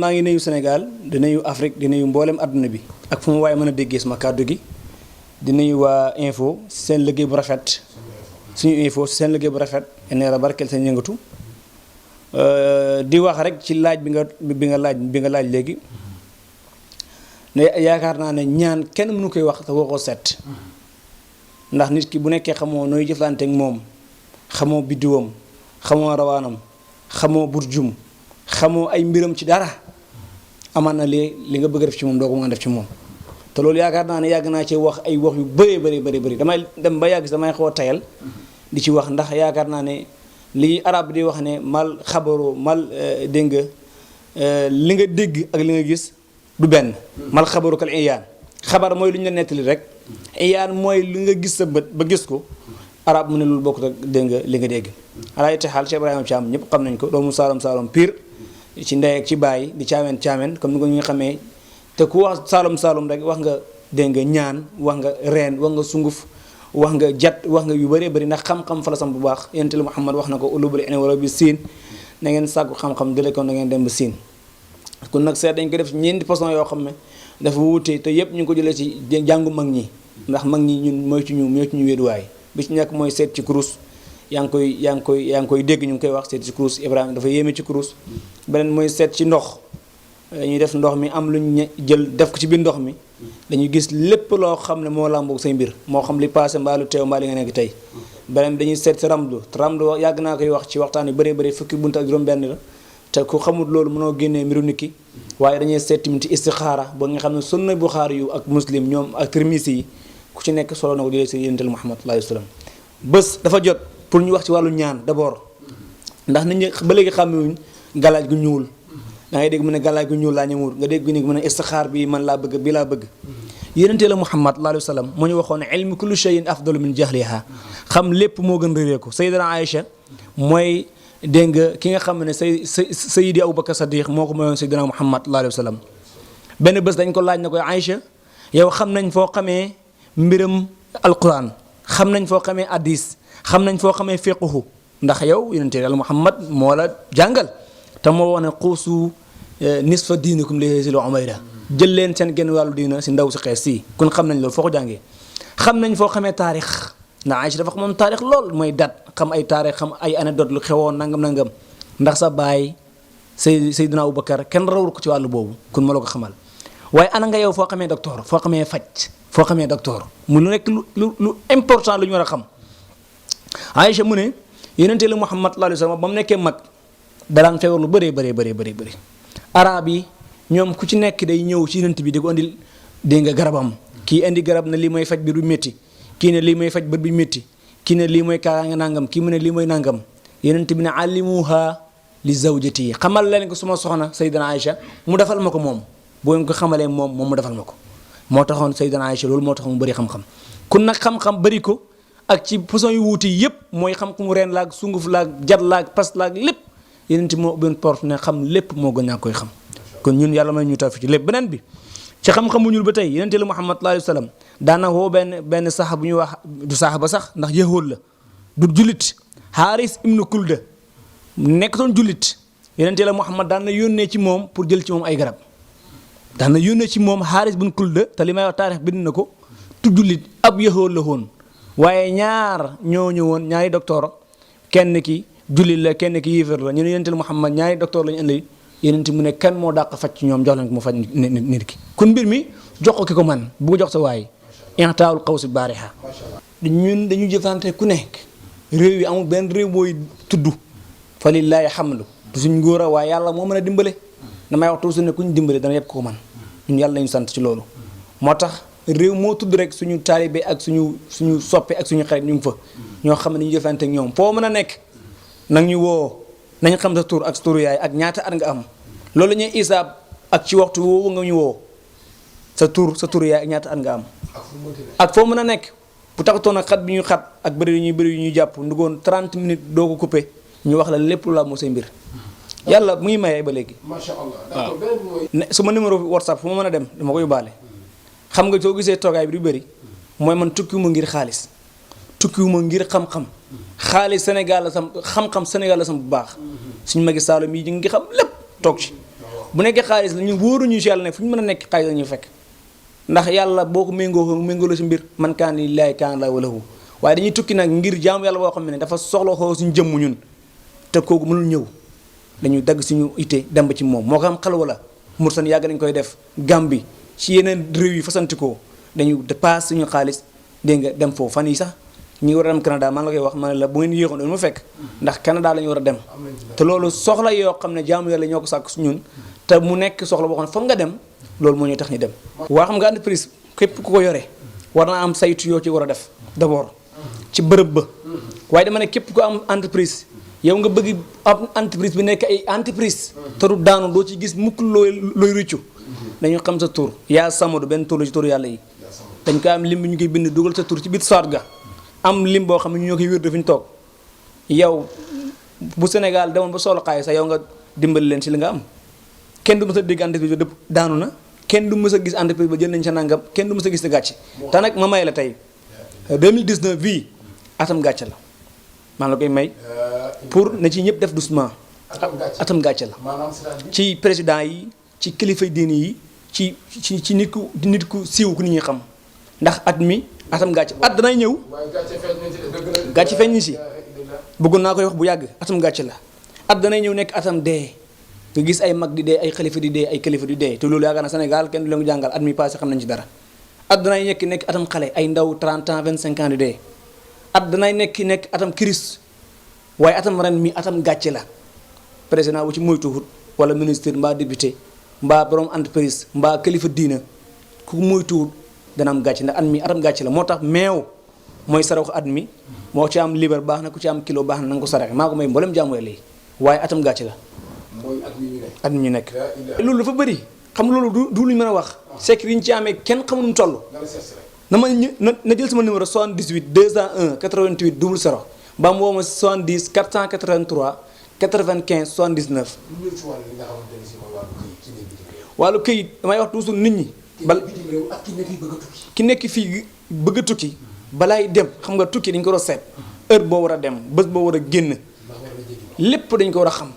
maa ngi nuyu Sénégal di nuyu Afrique di nuyu mboolem adduna bi ak fu mu waaye mën a déggee sama kàddu gi di nuyu waa info seen liggéey bu rafet suñu info seen liggéey bu rafet neera barkeel seen yëngatu di wax rek ci laaj bi nga laaj léegi ne yaakaar naa ne ñaan kenn mënu koy wax te waxoo set ndax nit ki bu nekkee xamoo nooy jëflante ak moom xamoo biddiwam xamoo rawaanam xamoo burjum xamoo ay mbiram ci dara amaan na li nga bëgg a def ci moom doo ko mën a def ci moom te loolu yaakaar naa ne yàgg naa ci wax ay wax yu bëri damay dem ba yàgg damay xaw a tayal di ci wax ndax yaakaar naa ne li arab di wax ne mal xabaru mal dégg nga li nga dégg ak li nga gis du benn mal xabaru kal iyaan xabar mooy lu ñu la nettali rek iyaan mooy li nga gis sa bët ba gis ko arab mu ne loolu bokkut ak dégg nga li nga dégg ala ite xaal Cheikh Ibrahima Thiam ñëpp xam nañ ko doomu Saalum pire ci ndey ak ci baay di caameen comme ni ko ñu xamee te ku wax Saalum rek wax nga dégg nga ñaan wax nga reen wax nga sunguf wax nga jat wax nga yu bëree bëri ndax xam-xam fa la sam bu baax yonent la Muhammad wax na ko ulubul ilmi wala bi siin na ngeen sàkku xam-xam dale ko na ngeen dem ba siin kon nag seet dañ ko def ñeenti façon yoo xam ne dafa wuute te yëpp ñu ngi ko jëlee ci jàngu mag ñi ndax mag ñi ñun mooy ci ñu wéeduwaay bi ci nekk mooy seet ci kurus yaa ngi koy dégg ñu ngi koy wax seet ci kurus Ibrahima dafa yéeme ci kurus beneen mooy seet ci ndox ñuy def ndox mi am lu ñu jël def ko ci biir ndox mi dañuy gis lépp loo xam ne moo làmboog say mbir moo xam li passé mbaa lu teew mbaa li nga nekk tey beneen dañuy seet ci ramlu yàgg naa koy wax ci waxtaan yu bëree fukki bunt ak juróom-benn la te ku xamul loolu mënoo génnee mbiru nit ki waaye dañuy seet tamit ci istixaara ba nga xam ne sunna Buxaari yu ak muslim ñoom ak Tirmisi yi ku ci nekk solo na ko jëlee si yonental Muhammad sallallahu alayhi wa sallam bés dafa jot pour ñu wax ci wàllu ñaan d'abord ndax nit ñi ba léegi xàmmewuñ galaaj gu ñuul da ngay dégg mu ne galaaj gu ñuul laa ñëwul nga dégg ni mu ne istixaar bi man laa bëgg bi laa bëgg yonental Muhammad sallallahu alayhi wa sallam moo ñu waxoon ne ilmu kulli shay'in afdalu min jahliha xam lépp moo gën réeree ko Sayyidina Aïcha mooy dégg nga ki nga xam ne Sayyidi Abubakar Sadiq moo ko mayoon Sayyidina Muhammad sallallahu alayhi wa sallam benn bés dañ ko laaj na koy Aïcha yow xam nañ foo xamee mbiram alquran xam nañ foo xamee hadis xam nañ foo xamee fiqhu ndax yow yonente Yàlla Muhammad moo la jàngal te moo wax ne xuusu nisfa diinikum li si lu umayra jël leen seen genn wàllu diina si ndaw si xees si kon xam nañ loolu foo ko jàngee xam nañ foo xamee taarix ndax Aïcha dafa xamoon taarix lool mooy dat xam ay taarix xam ay anecdote lu xewoon nangam ndax sa baay Seydina Abubakar kenn rawul ko ci wàllu boobu kon ma la ko xamal waaye ana nga yow foo xamee docteur foo xamee faj foo xamee docteur mu lu nekk lu important lu ñu war a xam Aïcha mu ne yonente la Muhammad sallallahu alayhi wa sallam ba mu nekkee mag daraan feebar lu bëri arab yi ñoom ku ci nekk day ñëw ci yonent bi di ko indil dégg nga garabam kii indi garab na lii mooy faj biir bu métti kii ne lii mooy faj bët bi métti kii ne lii mooy kaaraange nangam kii mu ne lii mooy nangam yonent bi ne allimuha li zawjati xamal leen ko suma soxna Sayyidina Aïcha mu defal ma ko moom boo ngeen ko xamalee moom mu defal ma ko moo taxoon Sayyidina Aïcha loolu moo taxoon mu bëri xam-xam kun nag xam-xam bëri ko ak ci façon yu wuuti yëpp mooy xam-xamu reen laag sunguf laag jat laag pas laag lépp yonent moo ubben porte ne xam lépp moo gën ñaa koy xam kon ñun yàlla may ñu taw ci lépp beneen bi ci xam-xamu ñuul ba tey yonent la Muhammad sallallahu alayhi wa sallam daana woo benn saxa bu ñuy wax du saxaba sax ndax yëhool la du jullit Haaris ibnu Kulda nekkatoon jullit yonent la Muhammad daan na yónnee ci moom pour jël ci moom ay garab daan na yónnee ci moom Haaris ibnu Kulda te li may wax taarix bind na ko tu jullit ab yëhool la woon waaye ñaar ñoo ñëwoon ñaari docteur kenn ki jullit la kenn ki yéefar la ñu ne yonent la Muhammad ñaari docteur lañu indi yonent mu ne kan moo dàq faj ci ñoom jox leen ko mu faj nit ki kon mbir mi jox ko ki ko man bu ko jox sa waay intaawul xawsi baariha ñun dañu jëfante ku nekk réew yi amul benn réew booy tudd fa lillaahi hamdu du suñ ngóor a waaye yàlla moo mën a dimbale damay wax toujours ne ku ñu dimbale dana yëpp ko man ñun yàlla lañu sant ci loolu moo tax réew moo tudd rek suñu taalibe ak suñu soppe ak suñu xarit ñu ngi fa ñoo xam ne dañu jëfante ak ñoom foo mën a nekk nag ñu woo nañ xam sa tur ak sa turu yaay ak ñaata at nga am loolu ñuy isaab ak ci waxtu woowu nga ñu woo sa turu yaay ak ñaata at nga am ak foo mën a nekk bu taxatoon ak xat bi ñu xat ak bëri yu ñuy jàpp ndugoon 30 minutes doo ko coupé ñu wax la lépp lu la moo say mbir yàlla mu ngi mayee ba léegi macha allah d'accord sama numéro WhatsApp fu ma mën a dem dama ko yóbbaale xam nga soo gisee toogaay bi du bëri mooy man tukkiwuma ngir xaalis tukkiwuma ngir xam-xam xaalis Sénégal la sam xam-xam Sénégal la sam bu baax suñu magi Saalum yi ñu ngi xam lépp toog ci bu nekkee xaalis la ñu wóoruñu si yàlla ne fu ñu mën a nekk xaalis la ñuy fekk ndax yàlla boo ko méngoo la si mbir man kaan lillaahi kaan laahu lahu waaye dañuy tukki nag ngir jaamu yàlla boo xam ne dafa soxla xoo suñu jëmm ñun te kooku mënul ñëw dañuy dagg suñu ité dem ba ci moom moo ko am xalwa la mursan yàgg nañu koy def Gambie ci yeneen réew yi fasantikoo dañu dépasse suñu xaalis dégg nga dem foofu fan yi sax ñi war a dem Canada man la koy wax ma ne la bu ngeen yéexoon doon ma fekk ndax Canada la ñu war a dem te loolu soxla yoo xam ne jaamu yàlla ñoo ko sàkk su ñun te mu nekk soxla boo xam ne foog nga dem loolu moo ñuy tax ñu dem waa xam nga entreprise képp ku ko yore war naa am saytu yoo ci war a def d'abord ci bërëb ba waaye dama ne képp ku am entreprise yow nga bëgg am entreprise bi nekk ay entreprise te du daanu doo ci gis mukk looy rëccu dañu xam sa tur yaa samadu benn tur la ci tur yàlla yi dañ koy am lim bi ñu koy bind dugal sa tur ci biir soit ga am lim boo xam ne ñu ñoo koy wér dafi ñu toog yow bu Sénégal demoon ba soxla xaalis sax yow nga dimbali leen si li nga am kenn du mës a dégg entreprise ba dëpp daanu na kenn du mës a gis entreprise ba jël nañ sa nangam kenn du mës a gis sa gàcce te nag ma may la tey 2019 bii atam gàcce la maa la koy may pour na ci ñëpp def doucement atam gàcce la ci président yi ci kilifa diini yi ci nit ku siiw ku nit ñi xam ndax at mi atam gàcce at danay ñëw gàcce feeñ ni si bëggoon naa koy wax bu yàgg atam gàcce la at danay ñëw nekk atam dee nga gis ay mag di dee ay xalifa di dee ay kilifa di dee te loolu yaakaar na Sénégal kenn du leen ko jàngal at mi passé xam nañ ci dara at danay nekk atam xale ay ndaw 30 ans 25 ans di dee at danay nekk atam kiris waaye atam ren mi atam gàcce la président bu ci moytuwut wala ministre mbaa député mbaa borom entreprise mbaa kilifa diina ku moytuwut dana am gàcce ndax at mi atam gàcce la moo tax meew mooy saraxu at mi moo ci am libar baax na ku ci am kilo baax na nga ko saraxe maa ko may mboolem jaamu yàlla yi waaye atam gàcce la mooy at mi ñu nekk loolu dafa bëri xam loolu du lu ñu mën a wax secret yi ñu ci amee kenn xamul nu mu toll na ma na jël sama numéro 78 201 88 00 ba mu woo ma 70 483 95 79 wàllu këyit damay wax toujours nit ñi ki nekk fii bëgg a tukki balaay dem xam nga tukki dañ ko war a seet heure boo war a dem bés boo war a génn lépp dañ ko war a xam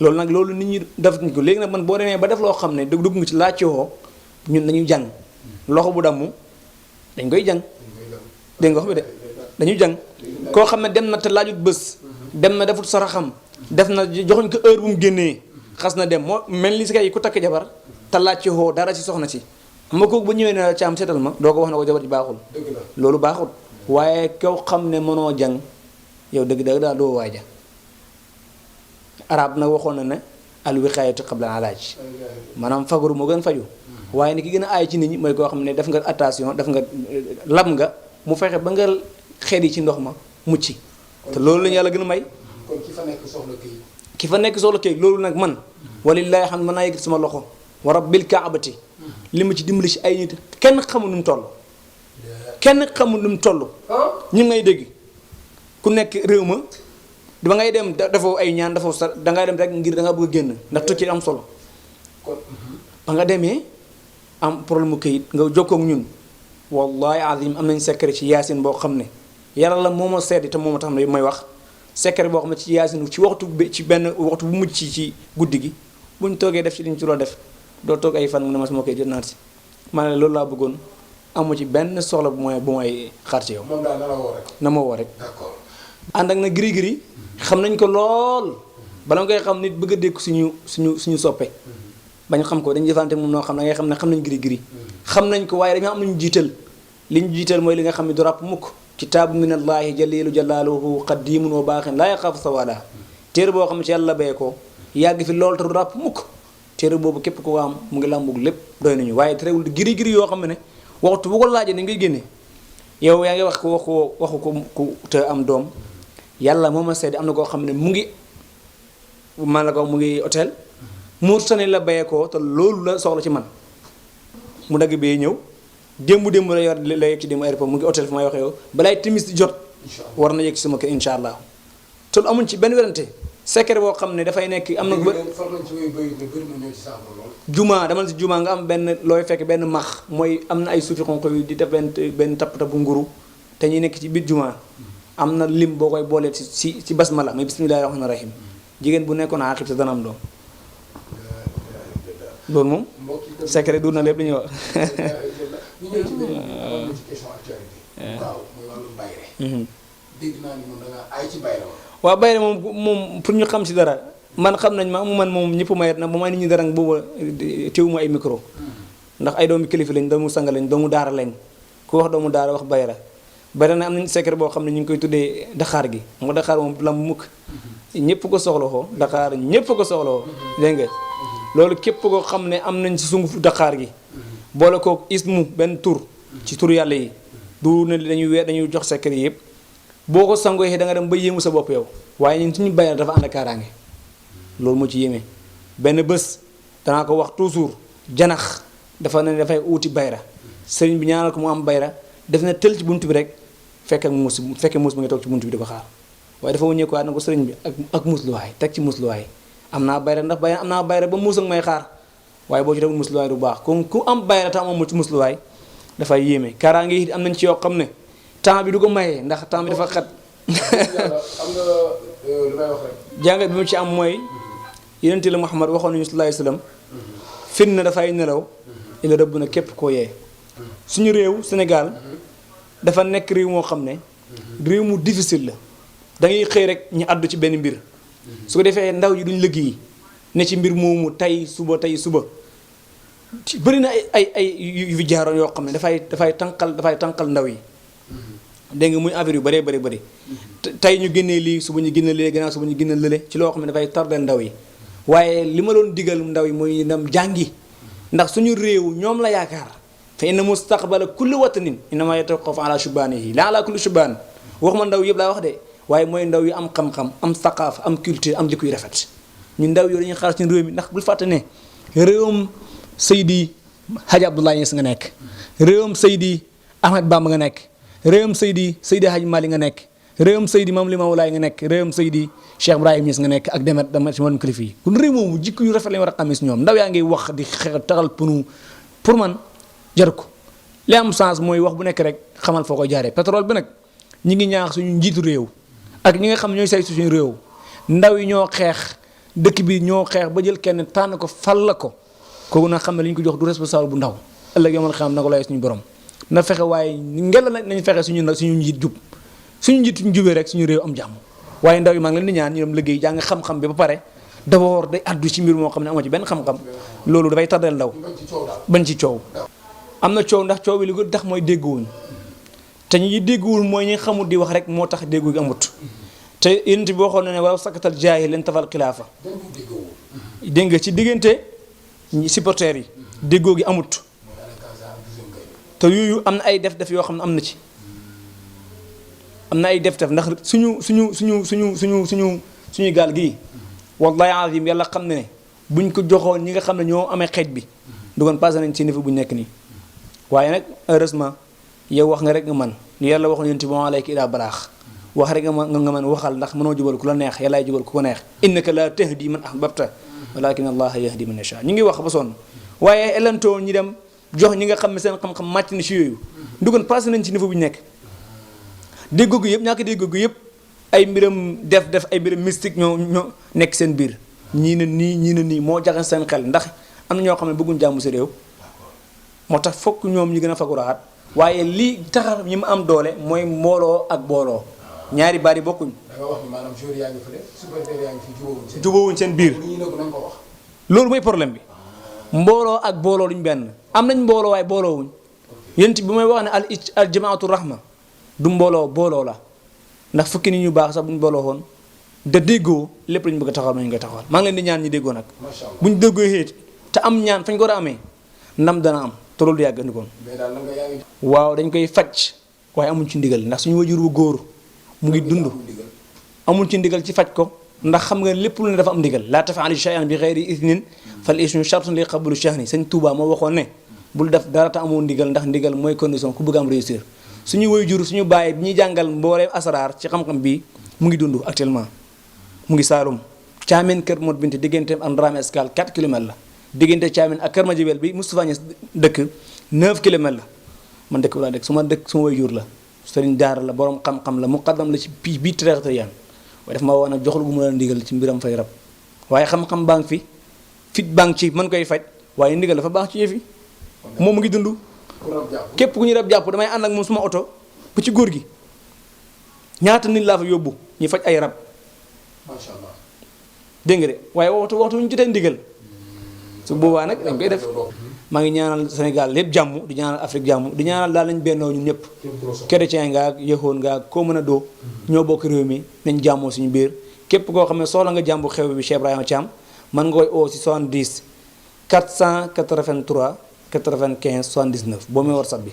loolu nag loolu nit ñi def nañ ko léegi nag man boo demee ba def loo xam ne dugg nga ci laajte woo ñun dañuy jàng loxo bu damm dañ koy jàng dégg nga wax bi de dañuy jàng koo xam ne dem na te laajut bés dem na defut saraxam def na joxuñ ko heure bu mu génnee xas na dem moo mel ni si kay ku takk jabar te laajte woo dara ci soxna si xam nga kooku ba ñëwee ne ci am seetal ma doo ko wax na ko jabar ji baaxul loolu baaxul waaye kaw xam ne mënoo jàng yow dëgg-dëgg daal doo waaja arab nag waxoon na ne al wiqaayatu qabla al ilaaj maanaam fagaru moo gën faju waaye ni ki gën a aay ci nit ñi mooy koo xam ne def nga attention def nga lab nga mu fexe ba nga xeet yi ci ndox ma mucc te loolu la ñu yàlla gën a may kon ki fa nekk soxla këyit ki fa nekk soxla këyit loolu nag man walillaahi xam mën naa yëg sama loxo wa rabbil kaabati li ma ci dimbali ci ay nit kenn xamul nu mu toll kenn xamul nu mu toll ñu ngay dégg ku nekk réew ma ba ngay dem dafoo ay ñaan dafoo sa dangay dem rek ngir da nga bëgg a génn ndax tukki am solo ba nga demee am problème mu këyit nga jokkoo ak ñun wallahi azim am nañ secret ci yaasin boo xam ne yàlla la moo ma seeti te moo ma tax ne may wax secret boo xam ne ci yaasin ci waxtu ci benn waxtu bu mujj ci guddi gi buñ toogee def ci liñ ci doon def doo toog ay fan mu ne ma sama këyit jot naa si ma ne loolu laa bëggoon amu ci benn soxla bu may xaar ci yow. moom daal na la woo rek. na ma woo rek. d'accord. ànd ak na giri xam nañ ko lool bala nga koy xam nit bëgg a dékku suñu soppe bañ xam ko dañuy jëfante moom noo xam ne ngay xam ne xam nañ giri xam nañ ko waaye dañoo am nañu jiital li ñu jiital mooy li nga xam ne du ràpp mukk kitaabu min allahi jalilu jalaaluhu qadimun wa baaxin laa yaxaafu sawala téere boo xam ne ci yàlla bee ko yàgg fi lool te du ràpp mukk téere boobu képp ko am mu ngi làmbug lépp doy nañu waaye terewul giri yoo xam ne waxtu bu ko laajee ni ngay génne yow yaa ngi wax ko waxu ko ku te am doom yàlla moo ma seede am na koo xam ne mu ngi man la ko mu ngi hôtel Mauritanie la bayee ko te loolu la soxla ci man mu dagg bee ñëw démb la yor la yegg ci démb aéroport mu ngi hôtel fi may waxee yow balaay timis di jot war na yegg ci sama kër insha allah te amuñ ci benn werante secret boo xam ne dafay nekk am na juma dama si juma nga am benn looy fekk benn max mooy am na ay suufi xonq yu di def benn tapp bu nguru te ñuy nekk ci biir juma am na lim boo koy boolee ci basmala mooy bismillahi rahmaani rahim jigéen bu nekkoon aqib te dana am doom loolu moom mbokk yi secret du na lépp li ñuy wax. ñu ñëw ci benn amoon na ci question actualité. waaw mooy wàllu bayre. dégg naa ni moom da ngaa aay ci bayre woon. waaw bayre moom pour ñu xam si dara man xam nañ ma man moom ñëpp mayet na bu may nit ñi dara booba teewuma ay micro. ndax ay doomu kilifa lañ doomu sanga lañ doomu daara lañ ku wax doomu daara wax bayra bari na am nañ secret boo xam ne ñu ngi koy tuddee daxaar gi xam nga daxaar moom lam mukk ñëpp ko soxla ko daxaar ñëpp ko soxla ko dégg nga loolu képp koo xam ne am nañ si sungufu daxaar gi boole kook ismu benn tur ci tur yàlla yi du ne dañuy jox secret yi yëpp boo ko sangoo da nga dem ba yéemu sa bopp yow waaye ñun suñu bayra dafa ànd ak kaaraange loolu moo ci yéeme benn bés danaa ko wax toujours janax dafa ne dafay uuti bayra sëriñ bi ñaanal ko mu am bayra def na tël ci bunt bi rek fekkee muus mu ngi toog ci bunt bi di ko xaar waaye dafa wëññeeku waat na ko sëriñ bi ak musluwaay teg ci musluwaay am naa bayra ndax bayra am naa bayra ba muus ak may xaar waaye boo ci def musluwaay du baax ku am bayra te amoo ci musluwaay dafay yéeme kaaraange yi am nañ ci yoo xam ne temps bi du ko mayee ndax temps bi dafa xat am nga lu may wax rek. jàngat bi mu ci am mooy yonent la Muhammad waxoon nañu sallallahu alayhi wasallam fitna dafay nelaw ila rëbb na képp koo yee suñu réew Sénégal dafa nekk réew moo xam ne réew mu difficile la da ngay xëy rek ñu àddu ci benn mbir su ko defee ndaw yi duñ liggéey ne ci mbir moomu tey suba bëri na ay yu fi jaaroon yoo xam ne dafay tànqal ndaw yi dégg nga muy affaire yu bëree bëri tey ñu génnee lii suba ñu génne lee gannaaw suba ñu génne lële ci loo xam ne dafay tardel ndaw yi waaye li ma doon digal ndaw yi mooy dem jàngi ndax suñu réew ñoom la yaakaar fa inna mustaqbala kulli watanin innama yatawaqqafu ala shubanihi la ala kulli shuban waxuma ndaw yëpp laa wax de waaye mooy ndaw yu am xam-xam am saqaaf am culture am jikko yu rafet ñu ndaw yooyu dañuy xaar suñu réew mi ndax bul fàtte ne réewam Seydi Hadji Abdoulaye Niass nga nekk réewam Seydi Ahmed Bamba nga nekk réewam Seydi Hadji Malick nga nekk réewam Seydi Mame Limamou Laye nga nekk réewam Seydi Cheikh Ibrahim Niass nga nekk ak demet ci wàllum kilifa yi kon réew moomu jikko yu rafet lañu war a xamee si ñoom ndaw yaa ngi wax di xeex taxal punu pour man jar ko li am sens mooy wax bu nekk rek xamal foo koy jaaree pétrole bi nag ñi ngi ñaax suñu njiitu réew ak ñi nga xam ñooy say suñu réew ndaw yi ñoo xeex dëkk bi ñoo xeex ba jël kenn tànn ko fal la ko kooku nag xam ne li ñu ko jox du responsable bu ndaw ëllëg yomal xam na ko lay suñu borom na fexe waaye ngel nañ fexe suñu njiit jub suñu njiit ñu jubee rek suñu réew am jàmm waaye ndaw yi maa ngi leen di ñaan ñu dem liggéey jàng xam-xam bi ba pare d'abord day addu ci mbir moo xam ne amoo ci benn xam-xam loolu dafay tardeel ndaw bañ ci coow am na coow ndax coow bi li ko tax mooy dégguwuñ te ñi dégguwul mooy ñi xamul di wax rek moo tax déggu gi amut te yonent bi waxoon na ne wala sakkatal jaahil leen tafal xilaafa dégg nga ci diggante supporters yi déggoo gi amut te yooyu am na ay def-def yoo xam ne am na ci am na ay def-def ndax suñuy gaal gii wallahi azim yàlla xam ne ne buñ ko joxoon ñi nga xam ne ñoo amee xeej bi dugoon passé nañ ci niveau bu ñu nekk nii waaye nag heureusement yow wax nga rek nga man ni yàlla waxoon yonent bi moo alayka ila balaax wax rek nga mën waxal ndax mënoo jubal ku la neex yàllaay jubal ku ko neex innaka la tahdi man ahbabta walakin allaha yahdi man yasha ñu ngi wax ba sonn waaye elantoo ñi dem jox ñi nga xam ne seen xam-xam màcc na ci yooyu dugoon passé nañ ci niveau bu ñu nekk déggoo gi yëpp ñàkk déggoo gi yëpp ay mbiram def ay mbiram mystique ñoo nekk seen biir ñii na nii moo jaxase seen xel ndax am na ñoo xam ne bëgguñ jàmm si réew moo tax fokk ñoom ñu gën a faguraat waaye li tax ñi ma am doole mooy mbooloo ak booloo ñaari baat yi bokkuñ. da nga wax ni maanaam joueur yaa ngi fële supporter yaa ngi fi jubóowuñ seen biir loolu mooy problème bi mbooloo ak booloo luñ benn am nañ mbooloo waaye booloowuñ yéen bi may wax ne al jamaatu rahma du booloo la ndax fukki nit ñu baax sax bu ñu booloo woon da déggoo lépp lañu bëgg a taxawal nañu koy taxawal maa ngi leen di ñaan ñi déggoo nag buñ déggoo xéet te am ñaan fañ ko war a amee ndam dana am te loolu du yàgg andikoon waaw dañ koy faj waaye amuñ ci ndigal ndax suñu wajur wu góor mu ngi dund amul ci ndigal ci faj ko ndax xam nga lépp lu ne dafa am ndigal laa tafaali shay'an bi xeyri idnin fal isnu shartun li qabulu shahni sëñ Tuubaa moo waxoon ne bul def dara te amoo ndigal ndax ndigal mooy condition ku bëgg am réussir suñu wajur suñu bàyyi bi ñuy jàngal mbooleem asaraar ci xam-xam bi mu ngi dund actuellement mu ngi Saalum Thiamène Kër Mor Binti digganteem ak Ndramé Escale 4 kilomètres la diggante Thiamène ak Kër Madiabel bi Moustapha Niass dëkk 9 kilomètres la man dëkk laa dëkk suma wayjur la sëriñ daara la borom xam-xam la muqaddam la ci bii traité yan waaye daf ma woon a joxul bu mu la ndigal ci mbiram fay rab waaye xam-xam baa ngi fi fit baa ngi ci mën koy faj waaye ndigal dafa baax ci yëf yi moom mu ngi dund ku rab jàpp képp ku ñu rab jàpp damay ànd ak moom suma oto ba ci góor gi ñaata nit laa fa yóbbu ñu faj ay rab macha allah. dégg nga de waaye waxtu ñu jotee ndigal su boobaa nag dañ koy def maa ngi ñaanal Sénégal lépp jàmm di ñaanal Afrique jàmm di ñaanal daal nañ bennoo ñun ñëpp chrétien nga ak yëxoon nga ak koo mën a doo ñoo bokk réew mi nañ jàmmoo suñu biir képp koo xam ne soxla nga jàmbu xew bi Cheikh Ibrahima Thiam mën nga koy oo si 70 483 95 79 boo muy WhatsApp bi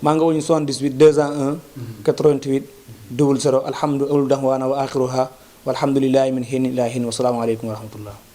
maa nga woñu 78 201 88 00 alhamdulilah wa axiruha walhamdulillahi min hin ila hin wa salaamu aleykum wa rahmatullah